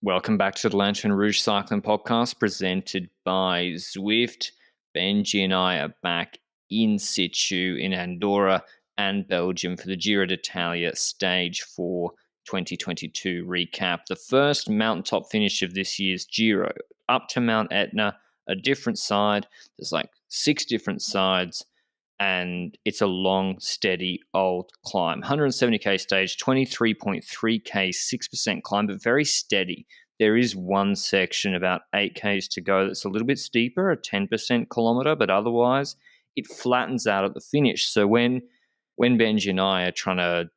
Welcome back to the Lanterne Rouge Cycling Podcast presented by Zwift. Benji and I are back in situ in Andorra and Belgium for the Giro d'Italia Stage 4 2022 recap. The first mountaintop finish of this year's Giro, up to Mount Etna, a different side. There's like 6 different sides, and it's a long, steady, old climb. 170k stage, 23.3k, 6% climb, but very steady. There is one section about 8k's to go that's a little bit steeper, a 10% kilometer, but otherwise it flattens out at the finish. So when Benji and I are trying to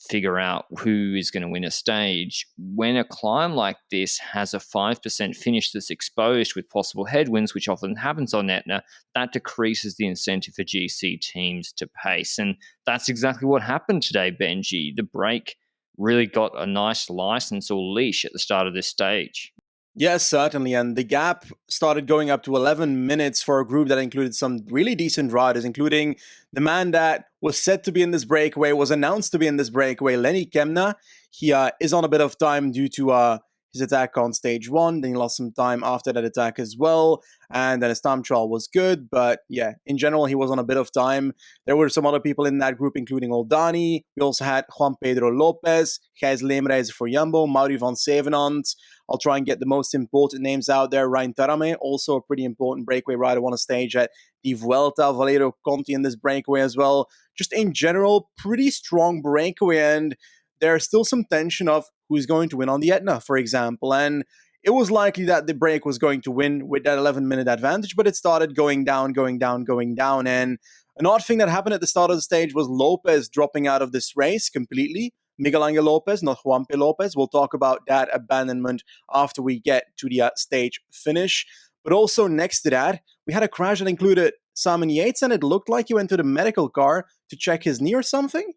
figure out who is going to win a stage, when a climb like this has a 5% finish that's exposed with possible headwinds, which often happens on Etna, that decreases the incentive for GC teams to pace. And that's exactly what happened today, Benji. The break really got a nice license or leash at the start of this stage. Yes, certainly. And the gap started going up to 11 minutes for a group that included some really decent riders, including the man that was said to be in this breakaway, was announced to be in this breakaway, Lenny Kemna. He is on a bit of time due to his attack on stage 1. Then he lost some time after that attack as well. And then his time trial was good. But yeah, in general, he was on a bit of time. There were some other people in that group, including Oldani. We also had Juan Pedro Lopez, Gijs Leemreizer for Jumbo, Mauri van Zevenand. I'll try and get the most important names out there. Ryan Tarame, also a pretty important breakaway rider, won a stage at the Vuelta. Valerio Conti in this breakaway as well. Just in general, pretty strong breakaway. And there's still some tension of who's going to win on the Etna, for example. And it was likely that the break was going to win with that 11-minute advantage, but it started going down. And an odd thing that happened at the start of the stage was Lopez dropping out of this race completely. Miguel Angel Lopez, not Juanpe Lopez. We'll talk about that abandonment after we get to the stage finish. But also next to that, we had a crash that included Simon Yates, and it looked like he went to the medical car to check his knee or something.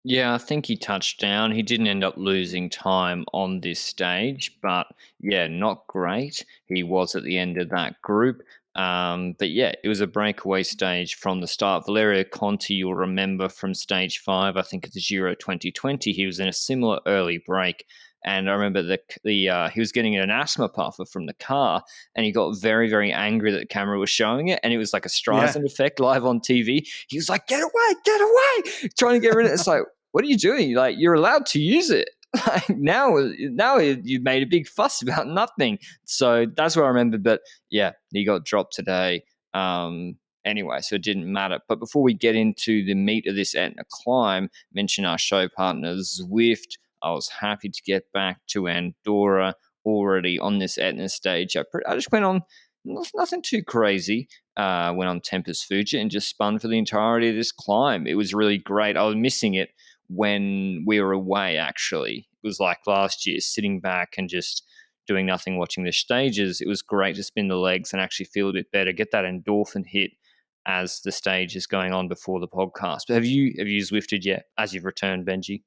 Yeah, I think he touched down. He didn't end up losing time on this stage, but yeah, not great. He was at the end of that group. But yeah, it was a breakaway stage from the start. Valerio Conti, you'll remember from stage 5, I think at the Giro 2020, he was in a similar early break. And I remember he was getting an asthma puffer from the car, and he got very, very angry that the camera was showing it, and it was like a Streisand effect live on TV. He was like, "Get away!" Trying to get rid of it. It's like, what are you doing? Like, you're allowed to use it. Like, now you've made a big fuss about nothing. So that's what I remember. But yeah, he got dropped today. Anyway, so it didn't matter. But before we get into the meat of this Etna climb, mention our show partner Zwift. I was happy to get back to Andorra already on this Etna stage. I just went on nothing too crazy. Went on Tempest Fuji and just spun for the entirety of this climb. It was really great. I was missing it when we were away, actually. It was like last year, sitting back and just doing nothing, watching the stages. It was great to spin the legs and actually feel a bit better, get that endorphin hit as the stage is going on before the podcast. But have you Zwifted yet as you've returned, Benji?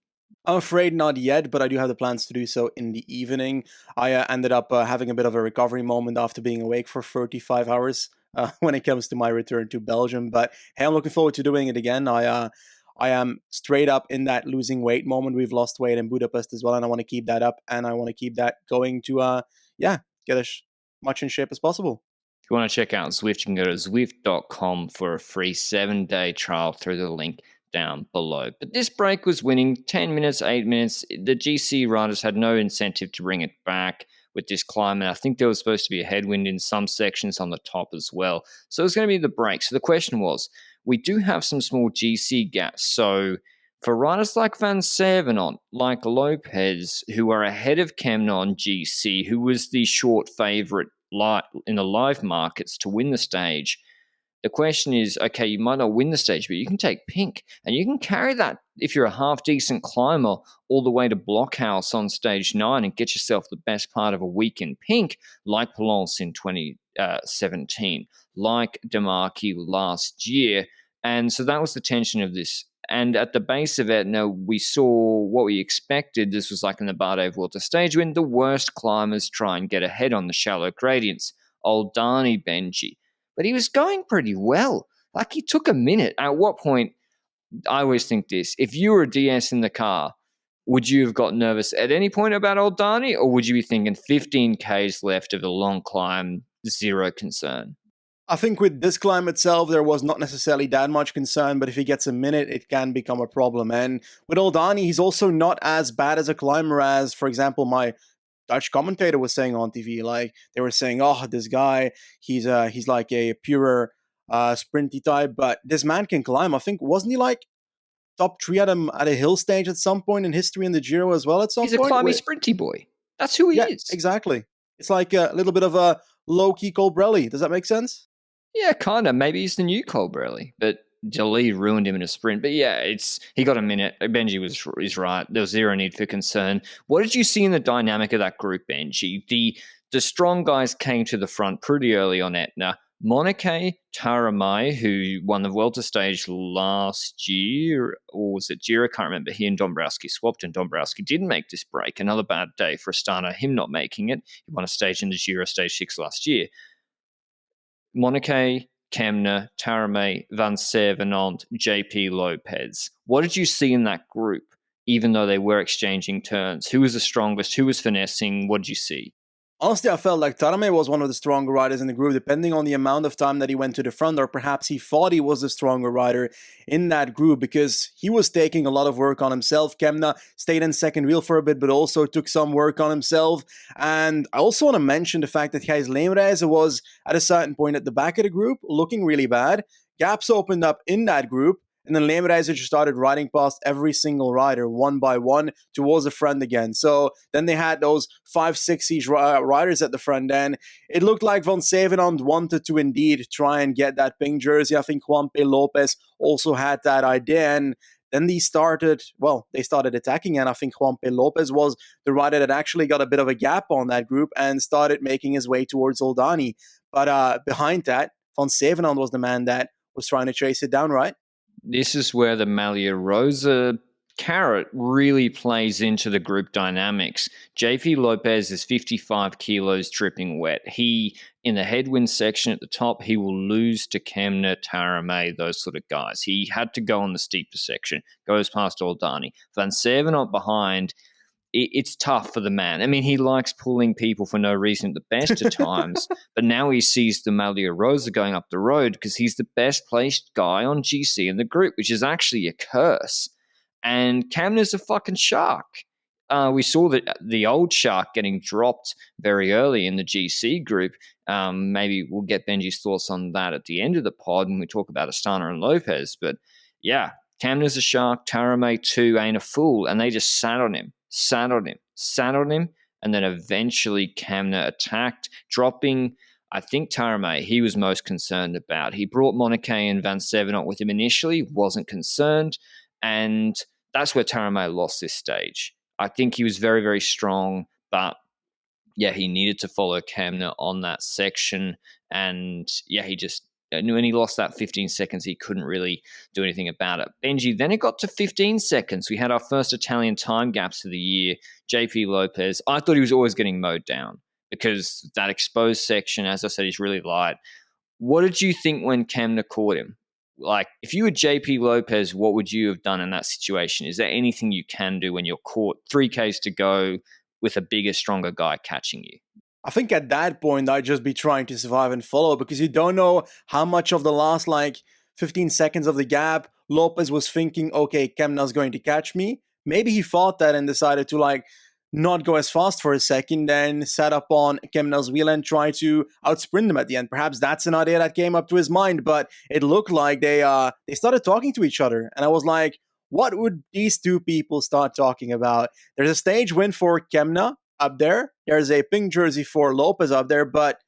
I'm afraid not yet, but I do have the plans to do so in the evening. I ended up having a bit of a recovery moment after being awake for 35 hours when it comes to my return to Belgium. But hey, I'm looking forward to doing it again. I am straight up in that losing weight moment. We've lost weight in Budapest as well, and I want to keep that up, and I want to keep that going to, get as much in shape as possible. If you want to check out Zwift, you can go to Zwift.com for a free 7-day trial through the link down below. But this break was winning 10 minutes, 8 minutes. The GC riders had no incentive to bring it back with this climb, and I think there was supposed to be a headwind in some sections on the top as well. So it was going to be the break. So the question was, we do have some small GC gaps. So for riders like Van Zevenand, like Lopez, who are ahead of Kemna on GC, who was the short favourite in the live markets to win the stage, the question is, okay, you might not win the stage, but you can take pink, and you can carry that if you're a half-decent climber all the way to Blockhouse on stage 9 and get yourself the best part of a week in pink, like Polence in 2017, like Demarchi last year. And so that was the tension of this. And at the base of it, we saw what we expected. This was like in the Bardet Vuelta stage when the worst climbers try and get ahead on the shallow gradients. Oldani, Benji. But he was going pretty well. Like, he took a minute. At what point, I always think this, if you were a DS in the car, would you have got nervous at any point about Oldani, or would you be thinking 15 Ks left of a long climb, zero concern? I think with this climb itself, there was not necessarily that much concern, but if he gets a minute, it can become a problem. And with Oldani, he's also not as bad as a climber as, for example, my Dutch commentator was saying on TV. Like they were saying, "Oh, this guy, he's like a pure sprinty type," but this man can climb. I think wasn't he like top three at a hill stage at some point in history in the Giro as well? At some He's a point, climby, sprinty boy. That's who he yeah, is. exactly. It's like a little bit of a low key Colbrelli. Does that make sense? Yeah, kind of. Maybe he's the new Colbrelli, but Jolie ruined him in a sprint. But yeah, he got a minute. Benji is right. There was zero need for concern. What did you see in the dynamic of that group, Benji? The strong guys came to the front pretty early on Etna. Monike Taramai, who won the Vuelta stage last year, or was it Giro? I can't remember. He and Dombrowski swapped, and Dombrowski didn't make this break. Another bad day for Astana, him not making it. He won a stage in the Giro, stage 6 last year. Monike, Kemna, Tarame, Van Servenant, JP Lopez. What did you see in that group, even though they were exchanging turns? Who was the strongest? Who was finessing? What did you see? Honestly, I felt like Tarame was one of the stronger riders in the group, depending on the amount of time that he went to the front, or perhaps he thought he was the stronger rider in that group because he was taking a lot of work on himself. Kemna stayed in second wheel for a bit, but also took some work on himself. And I also want to mention the fact that Gijs Leemreize was at a certain point at the back of the group, looking really bad. Gaps opened up in that group. And then Leemreize just started riding past every single rider one by one towards the front again. So then they had those 5-6 each riders at the front. And it looked like Van Zevenand wanted to indeed try and get that pink jersey. I think Juanpe Lopez also had that idea. And then they started attacking. And I think Juanpe Lopez was the rider that actually got a bit of a gap on that group and started making his way towards Oldani. But behind that, Van Zevenand was the man that was trying to chase it down, right? This is where the Malia Rosa carrot really plays into the group dynamics. JP Lopez is 55 kilos dripping wet. He, in the headwind section at the top, he will lose to Kemna, Tarame, those sort of guys. He had to go on the steeper section, goes past Oldani. Van Servenant behind, it's tough for the man. I mean, he likes pulling people for no reason at the best of times, but now he sees the Malia Rosa going up the road because he's the best placed guy on GC in the group, which is actually a curse. And Kamna's a fucking shark. We saw the old shark getting dropped very early in the GC group. Maybe we'll get Benji's thoughts on that at the end of the pod when we talk about Astana and Lopez. But yeah, Kamna's a shark. Tarame too ain't a fool, and they just sat on him, and then eventually Kemna attacked, dropping, I think, Tarame, he was most concerned about. He brought Monike and Van Zevenant with him initially, wasn't concerned, and that's where Tarame lost this stage. I think he was very, very strong, but yeah, he needed to follow Kemna on that section, and yeah, he just, when he lost that 15 seconds, he couldn't really do anything about it. Benji, then it got to 15 seconds. We had our first Italian time gaps of the year. JP Lopez, I thought he was always getting mowed down because that exposed section, as I said, is really light. What did you think when Kemna caught him? Like, if you were JP Lopez, what would you have done in that situation? Is there anything you can do when you're caught 3Ks to go with a bigger, stronger guy catching you? I think at that point, I'd just be trying to survive and follow because you don't know how much of the last 15 seconds of the gap Lopez was thinking, okay, Kemna's going to catch me. Maybe he thought that and decided to not go as fast for a second, then set up on Kemna's wheel and try to outsprint him at the end. Perhaps that's an idea that came up to his mind, but it looked like they started talking to each other. And I was like, what would these two people start talking about? There's a stage win for Kemna up there. There's a pink jersey for Lopez up there, but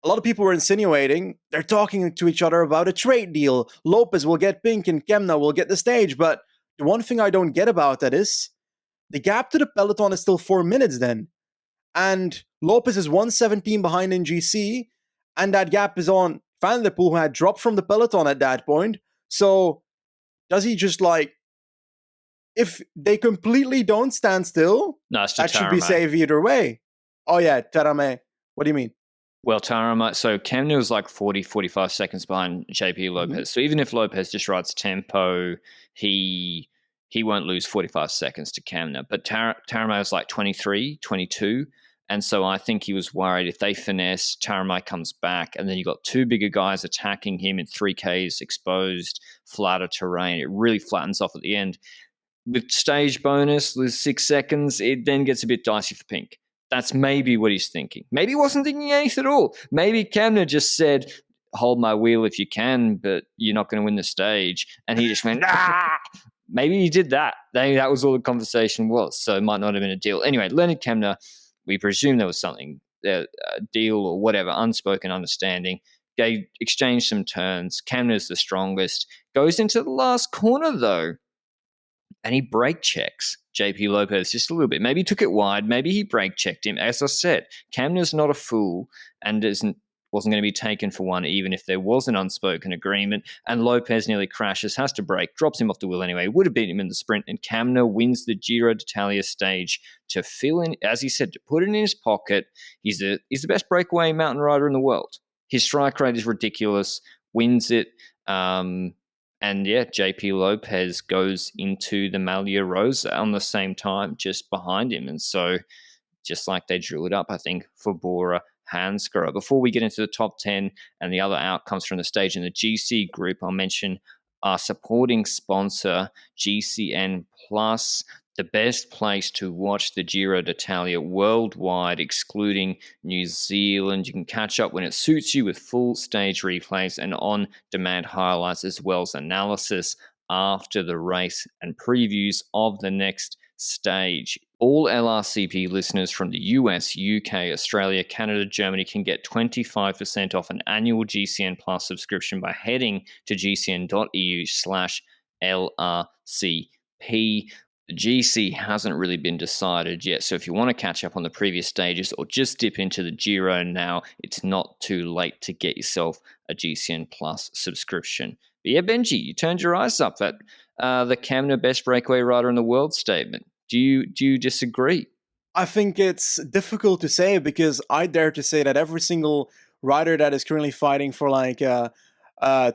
a lot of people were insinuating they're talking to each other about a trade deal. Lopez will get pink and Kemna will get the stage. But the one thing I don't get about that is the gap to the peloton is still 4 minutes then. And Lopez is 117 behind in GC, and that gap is on Van der Poel, who had dropped from the peloton at that point. So does he just if they completely don't stand still, no, that should be safe either way. Oh yeah, Tarame. What do you mean? Well, Tarama, so Kemna was 40, 45 seconds behind JP Lopez. Mm-hmm. So even if Lopez just rides tempo, he he won't lose 45 seconds to Kamna. But Taramay was like 23, 22. And so I think he was worried if they finesse, Taramay comes back, and then you got two bigger guys attacking him in 3Ks, exposed, flatter terrain. It really flattens off at the end. With stage bonus, with 6 seconds, it then gets a bit dicey for Pink. That's maybe what he's thinking. Maybe he wasn't thinking anything at all. Maybe Kamna just said, hold my wheel if you can, but you're not going to win the stage. And he just went, ah! Maybe he did that. Maybe that was all the conversation was. So it might not have been a deal. Anyway, Leonard Kamna, we presume there was something, a deal or whatever, unspoken understanding. They exchanged some turns. Kamna's the strongest. Goes into the last corner, though, and he brake checks JP Lopez just a little bit. Maybe he took it wide. Maybe he brake checked him. As I said, Kamna's not a fool and wasn't going to be taken for one, even if there was an unspoken agreement. And Lopez nearly crashes, has to brake, drops him off the wheel anyway. Would have beaten him in the sprint, and Kamna wins the Giro d'Italia stage to fill in, as he said, to put it in his pocket. He's the best breakaway mountain rider in the world. His strike rate is ridiculous, wins it. And yeah, JP Lopez goes into the Maglia Rosa on the same time, just behind him. And so, just like they drew it up, I think, for Bora Hansgrohe. Before we get into the top 10 and the other outcomes from the stage in the GC group, I'll mention our supporting sponsor, GCN Plus, the best place to watch the Giro d'Italia worldwide, excluding New Zealand. You can catch up when it suits you with full stage replays and on-demand highlights, as well as analysis after the race and previews of the next stage. All LRCP listeners from the US, UK, Australia, Canada, Germany can get 25% off an annual GCN Plus subscription by heading to gcn.eu/LRCP. The GC hasn't really been decided yet, so if you want to catch up on the previous stages or just dip into the Giro now, it's not too late to get yourself a GCN Plus subscription. But yeah, Benji, you turned your eyes up at the Kamna best breakaway rider in the world statement. Do you disagree? I think it's difficult to say because I dare to say that every single rider that is currently fighting for like a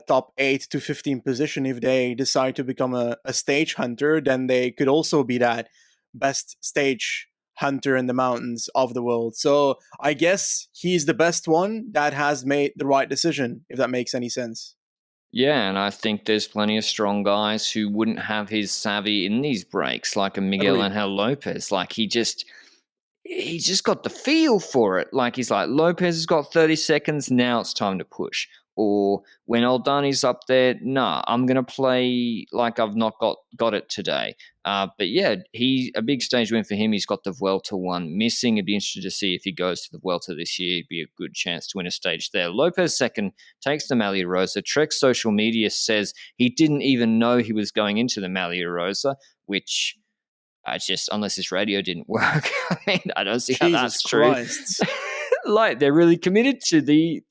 top 8 to 15 position, if they decide to become a stage hunter, then they could also be that best stage hunter in the mountains of the world. So I guess he's the best one that has made the right decision, if that makes any sense. Yeah, and I think there's plenty of strong guys who wouldn't have his savvy in these breaks, like a Miguel Agreed. Angel Lopez. Like he's just got the feel for it. Like he's like, Lopez has got 30 seconds, now it's time to push. Or when Aldani's up there, nah, I'm gonna play like I've not got it today. But yeah, a big stage win for him. He's got the Vuelta one missing. It'd be interesting to see if he goes to the Vuelta this year. It'd be a good chance to win a stage there. Lopez second takes the Maglia Rosa. Trek's social media says he didn't even know he was going into the Maglia Rosa, which unless his radio didn't work, I mean, I don't see how Jesus that's true. Christ. Like they're really committed to the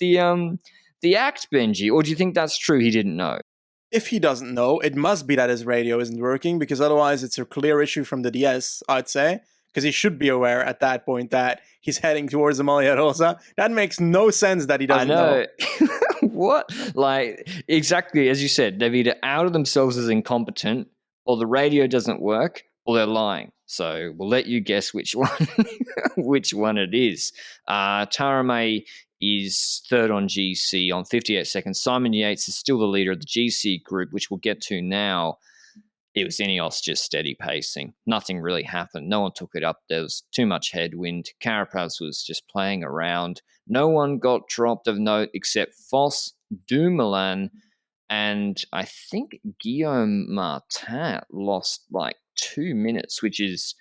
act, Benji, or do you think that's true? He didn't know. If he doesn't know, it must be that his radio isn't working, because otherwise it's a clear issue from the DS, I'd say. Because he should be aware at that point that he's heading towards the Maglia Rosa. That makes no sense that he doesn't know. What? Like, exactly as you said, they've either outed themselves as incompetent, or the radio doesn't work, or they're lying. So we'll let you guess which one which one it is. Taramay is third on GC on 58 seconds. Simon Yates is still the leader of the GC group, which we'll get to now. It was Ineos just steady pacing. Nothing really happened. No one took it up. There was too much headwind. Carapaz was just playing around. No one got dropped of note except Vos, Dumoulin, and I think Guillaume Martin lost like 2 minutes, which is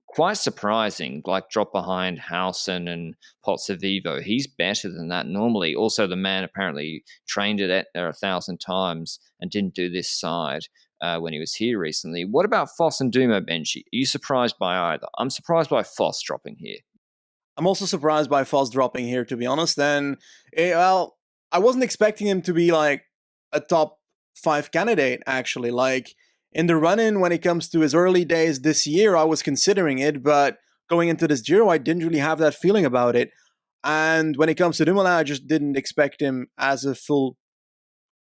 quite surprising. Like drop behind Hausen and Pozzovivo. He's better than that normally. Also, the man apparently trained it 1,000 times and didn't do this side when he was here recently. What about Vos and Dumo, Benji? Are you surprised by either? I'm surprised by Vos dropping here. I'm also surprised by Vos dropping here, to be honest. And, well, I wasn't expecting him to be like a top 5 candidate, actually. Like, in the run-in, when it comes to his early days this year, I was considering it, but going into this Giro, I didn't really have that feeling about it. And when it comes to Dumoulin, I just didn't expect him as a full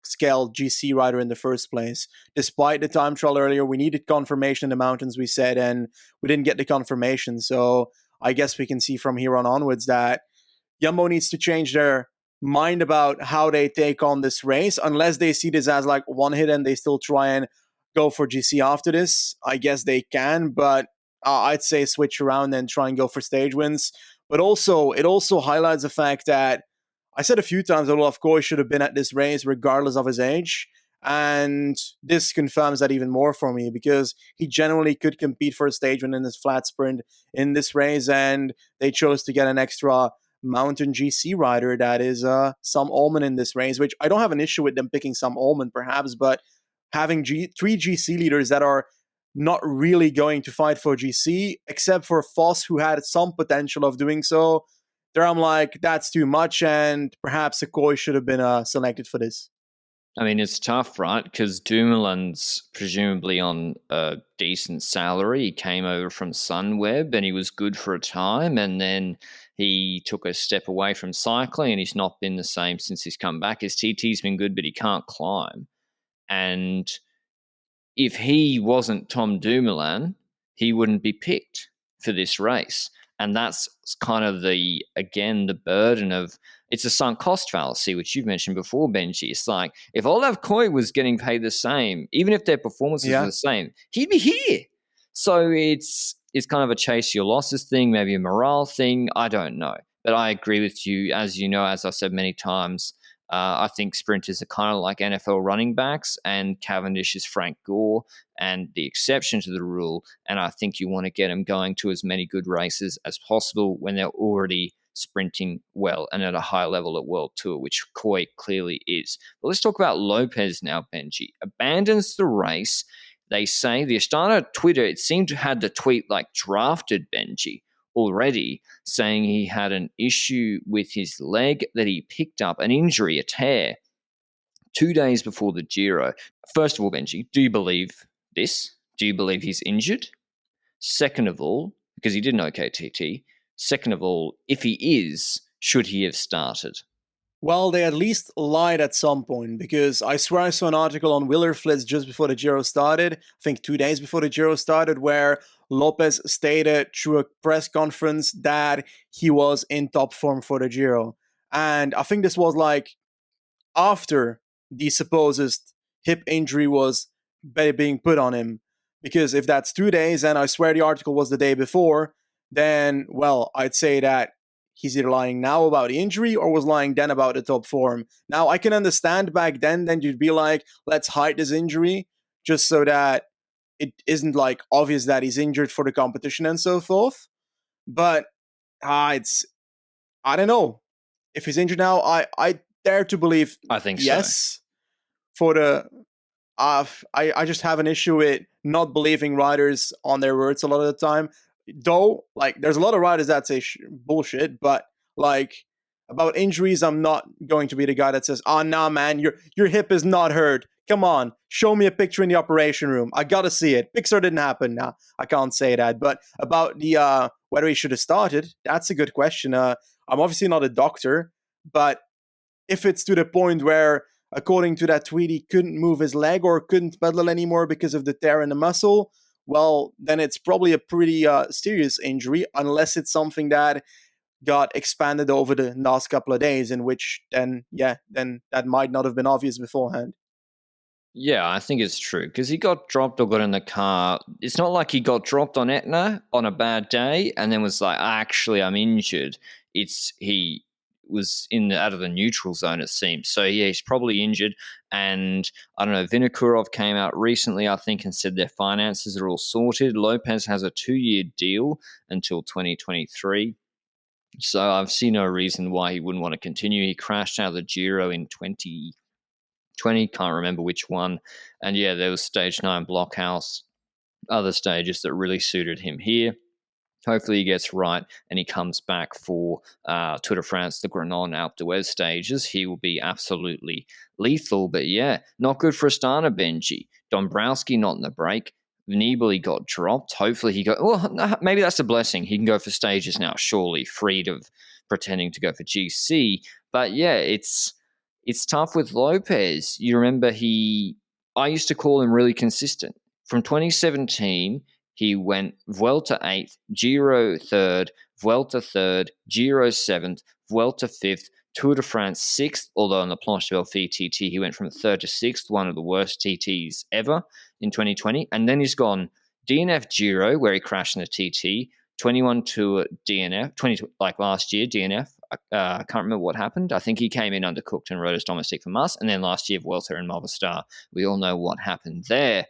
scale GC rider in the first place. Despite the time trial earlier, we needed confirmation in the mountains, we said, and we didn't get the confirmation. So I guess we can see from here on onwards that Jumbo needs to change their mind about how they take on this race, unless they see this as like one hit and they still try and go for GC after this. I guess they can, but I'd say switch around and try and go for stage wins. But also, it also highlights the fact that I said a few times that Olaf Koy should have been at this race regardless of his age. And this confirms that even more for me, because he genuinely could compete for a stage win in this flat sprint in this race. And they chose to get an extra mountain GC rider that is Sam Ullman in this race, which I don't have an issue with them picking Sam Ullman perhaps, but having three GC leaders that are not really going to fight for GC, except for Vos, who had some potential of doing so. There I'm like, that's too much, and perhaps Sequoia should have been selected for this. I mean, it's tough, right? Because Dumoulin's presumably on a decent salary. He came over from Sunweb and he was good for a time, and then he took a step away from cycling and he's not been the same since he's come back. His TT's been good, but he can't climb. And if he wasn't Tom Dumoulin, he wouldn't be picked for this race. And that's kind of the burden of, it's a sunk cost fallacy, which you've mentioned before, Benji. It's like, if Olaf Koy was getting paid the same, even if their performances were the same, he'd be here. So it's kind of a chase your losses thing, maybe a morale thing. I don't know. But I agree with you. As you know, as I've said many times, I think sprinters are kind of like NFL running backs, and Cavendish is Frank Gore and the exception to the rule. And I think you want to get them going to as many good races as possible when they're already sprinting well and at a high level at World Tour, which Koy clearly is. But let's talk about Lopez now, Benji. Abandons the race. They say the Astana Twitter, it seemed to have the tweet like drafted Benji already, saying he had an issue with his leg that he picked up, an injury, a tear, 2 days before the Giro. First of all, Benji, do you believe this? Do you believe he's injured? Second of all, because he did an OK TT, second of all, if he is, should he have started? Well, they at least lied at some point, because I swear I saw an article on Willerflits just before the Giro started, I think 2 days before the Giro started, where Lopez stated through a press conference that he was in top form for the Giro. And I think this was like after the supposed hip injury was being put on him. Because if that's 2 days, and I swear the article was the day before, then, well, I'd say that he's either lying now about the injury or was lying then about the top form. Now, I can understand back then you'd be like, let's hide this injury just so that it isn't like obvious that he's injured for the competition and so forth. But it's, I don't know. If he's injured now, I dare to believe I think yes. So. For the I just have an issue with not believing riders on their words a lot of the time. Though, like, there's a lot of riders that say bullshit, but like about injuries, I'm not going to be the guy that says, "Oh, nah, man, your hip is not hurt. Come on, show me a picture in the operation room. I gotta see it. Pixar didn't happen." Nah, I can't say that. But about the whether he should have started, that's a good question. I'm obviously not a doctor, but if it's to the point where, according to that tweet, he couldn't move his leg or couldn't pedal anymore because of the tear in the muscle, well, then it's probably a pretty serious injury, unless it's something that got expanded over the last couple of days, in which then that might not have been obvious beforehand. Yeah, I think it's true, because he got dropped or got in the car. It's not like he got dropped on Etna on a bad day and then was like, actually, I'm injured. He was out of the neutral zone, it seems. So, yeah, he's probably injured. And I don't know, Vinokurov came out recently, I think, and said their finances are all sorted. Lopez has a 2-year deal until 2023. So I've seen no reason why he wouldn't want to continue. He crashed out of the Giro in 2020, can't remember which one. And yeah, there was stage 9 blockhouse, other stages that really suited him here. Hopefully he gets right and he comes back for Tour de France, the Granon Alpe d'Huez stages. He will be absolutely lethal. But yeah, not good for Astana, Benji. Dombrowski not in the break. Nibali got dropped. Hopefully maybe that's a blessing. He can go for stages now, surely, freed of pretending to go for GC. But yeah, it's it's tough with Lopez. You remember I used to call him really consistent. From 2017, he went Vuelta 8th, Giro 3rd, Vuelta 3rd, Giro 7th, Vuelta 5th, Tour de France 6th, although on the Planche de Belfi TT, he went from 3rd to 6th, one of the worst TTs ever in 2020. And then he's gone DNF Giro, where he crashed in the TT, 21 Tour DNF, 20 like last year DNF. I can't remember what happened. I think he came in undercooked and rode as domestic for Mas. And then last year, Vuelta and Movistar. We all know what happened there.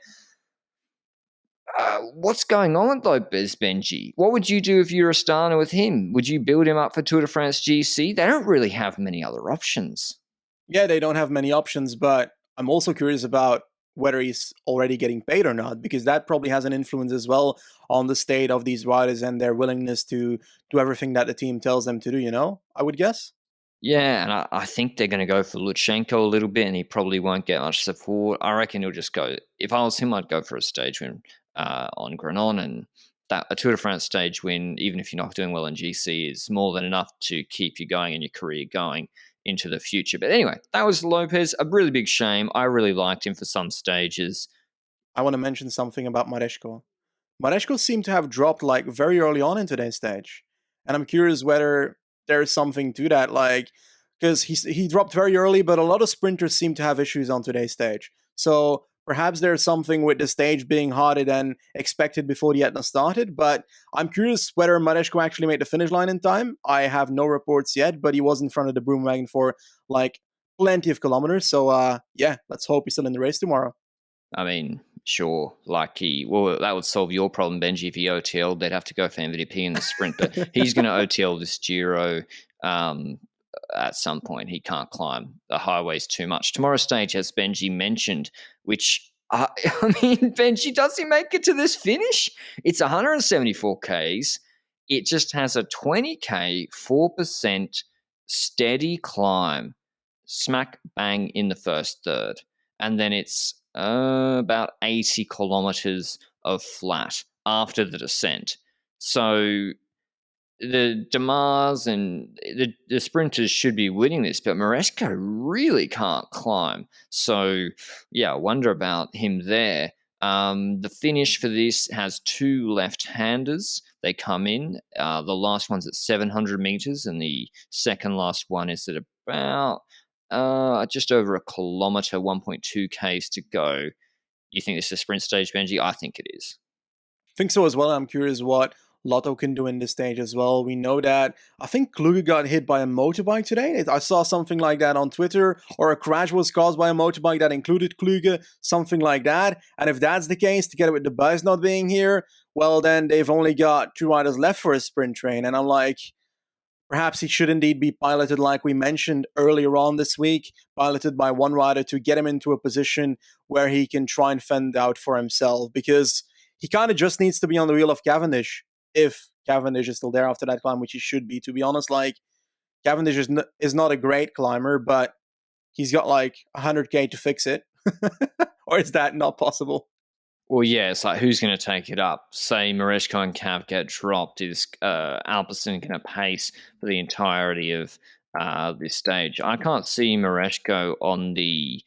What's going on with Lopez, Benji? What would you do if you were Astana with him? Would you build him up for Tour de France GC? They don't really have many other options. Yeah, they don't have many options, but I'm also curious about whether he's already getting paid or not, because that probably has an influence as well on the state of these riders and their willingness to do everything that the team tells them to do, I would guess. Yeah, and I think they're going to go for Lutsenko a little bit, and he probably won't get much support. I reckon he'll just go. If I was him, I'd go for a stage win on Granon, and that a Tour de France stage win, even if you're not doing well in GC, is more than enough to keep you going and your career going into the future. But anyway, that was Lopez. A really big shame. I really liked him for some stages. I want to mention something about Mareshko. Mareshko seemed to have dropped like very early on in today's stage, and I'm curious whether there's something to that, like because he dropped very early, but a lot of sprinters seem to have issues on today's stage. So perhaps there's something with the stage being harder than expected before the Etna started. But I'm curious whether Mareshko actually made the finish line in time. I have no reports yet, but he was in front of the broom wagon for like plenty of kilometers. So yeah, let's hope he's still in the race tomorrow. I mean, sure, that would solve your problem, Benji. If he OTL'd, they'd have to go for MVP in the sprint, but he's going to OTL this Giro at some point. He can't climb the highways too much. Tomorrow's stage, as Benji mentioned, which, I mean, Benji, does he make it to this finish? It's 174 Ks. It just has a 20K, 4% steady climb, smack bang in the first third. And then it's about 80 kilometers of flat after the descent. So the Demars and the sprinters should be winning this, but Maresco really can't climb. So, yeah, I wonder about him there. The finish for this has two left-handers. They come in. The last one's at 700 meters, and the second last one is at about just over a kilometer, 1.2 Ks to go. You think this is a sprint stage, Benji? I think it is. I think so as well. I'm curious what Lotto can do in this stage as well. We know that I think Kluge got hit by a motorbike today. I saw something like that on Twitter, or a crash was caused by a motorbike that included Kluge, something like that. And if that's the case, together with the bus not being here, well, then they've only got two riders left for a sprint train. And I'm like, perhaps he should indeed be piloted, like we mentioned earlier on this week, piloted by one rider to get him into a position where he can try and fend out for himself, because he kind of just needs to be on the wheel of Cavendish, if Cavendish is still there after that climb, which he should be, to be honest. Like, Cavendish is not a great climber, but he's got like 100K to fix it. Or is that not possible? Well, yeah, it's like, who's going to take it up? Say Mareshko and Cav get dropped. Is Alpecin going to pace for the entirety of this stage? I can't see Mareshko on the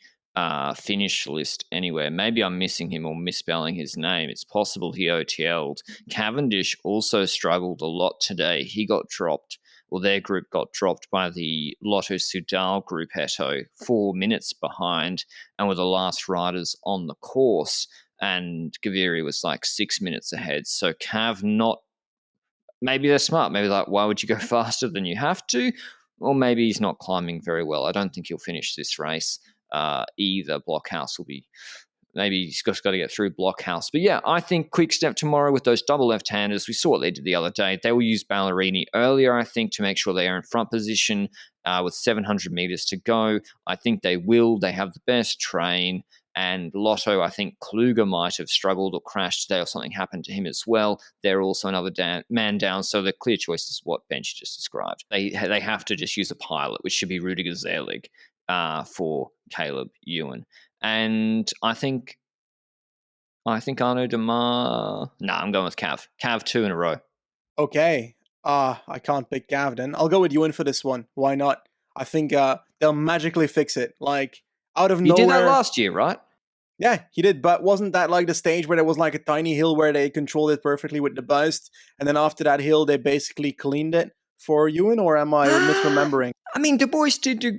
finish list anywhere. Maybe I'm missing him or misspelling his name. It's possible he OTL'd. Cavendish also struggled a lot today. He got dropped. Well, their group got dropped by the Lotto Soudal group, Heto, 4 minutes behind, and were the last riders on the course. And Gaviri was like 6 minutes ahead. So Cav maybe they're smart. Maybe like, why would you go faster than you have to? Or maybe he's not climbing very well. I don't think he'll finish this race either. Blockhouse will be, maybe he's just got to get through Blockhouse. But yeah, I think Quick Step tomorrow with those double left-handers. We saw what they did the other day. They will use Ballerini earlier, I think, to make sure they are in front position with 700 meters to go. I think they will. They have the best train. And Lotto, I think Kluge might have struggled or crashed today, or something happened to him as well. They're also another man down, so the clear choice is what Benji just described. They have to just use a pilot, which should be Rudiger Zerlig for Caleb Ewan. And I think Arnaud Demar. I'm going with Cav. Cav 2 in a row. Okay. I can't pick Cav then. I'll go with Ewan for this one. Why not? I think they'll magically fix it. Like, out of He did that nowhere. last year, right? Yeah, he did. But wasn't that like the stage where there was like a tiny hill where they controlled it perfectly with the bust, and then after that hill they basically cleaned it for Ewan? Or am I misremembering? I mean, Du Bois did Du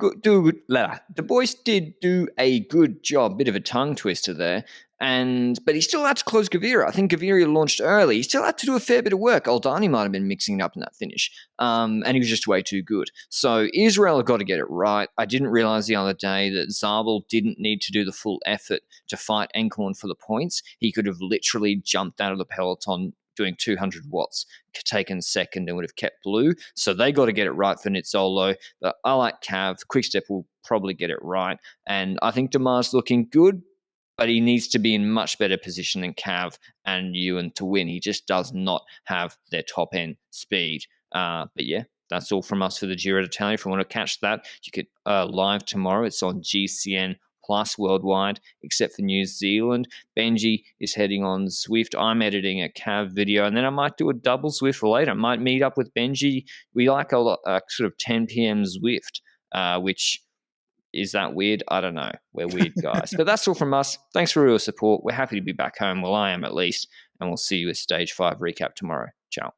Bois did do a good job. Bit of a tongue twister there, but he still had to close Gaviria. I think Gaviria launched early. He still had to do a fair bit of work. Aldani might have been mixing it up in that finish, and he was just way too good. So Israel have got to get it right. I didn't realize the other day that Zabel didn't need to do the full effort to fight Enkhorn for the points. He could have literally jumped out of the peloton doing 200 watts, taken second, and would have kept blue. So they got to get it right for Nizzolo. But I like Cav. Quickstep will probably get it right. And I think Demar's looking good, but he needs to be in much better position than Cav and Ewan to win. He just does not have their top end speed. But yeah, that's all from us for the Giro d'Italia. If you want to catch that, you could live tomorrow. It's on GCN Plus worldwide, except for New Zealand. Benji is heading on Zwift. I'm editing a Cav video, and then I might do a double Zwift later. I might meet up with Benji. We like a lot, sort of 10 p.m. Zwift, which is that weird? I don't know. We're weird guys. But that's all from us. Thanks for all your support. We're happy to be back home. Well, I am at least. And we'll see you at Stage 5 recap tomorrow. Ciao.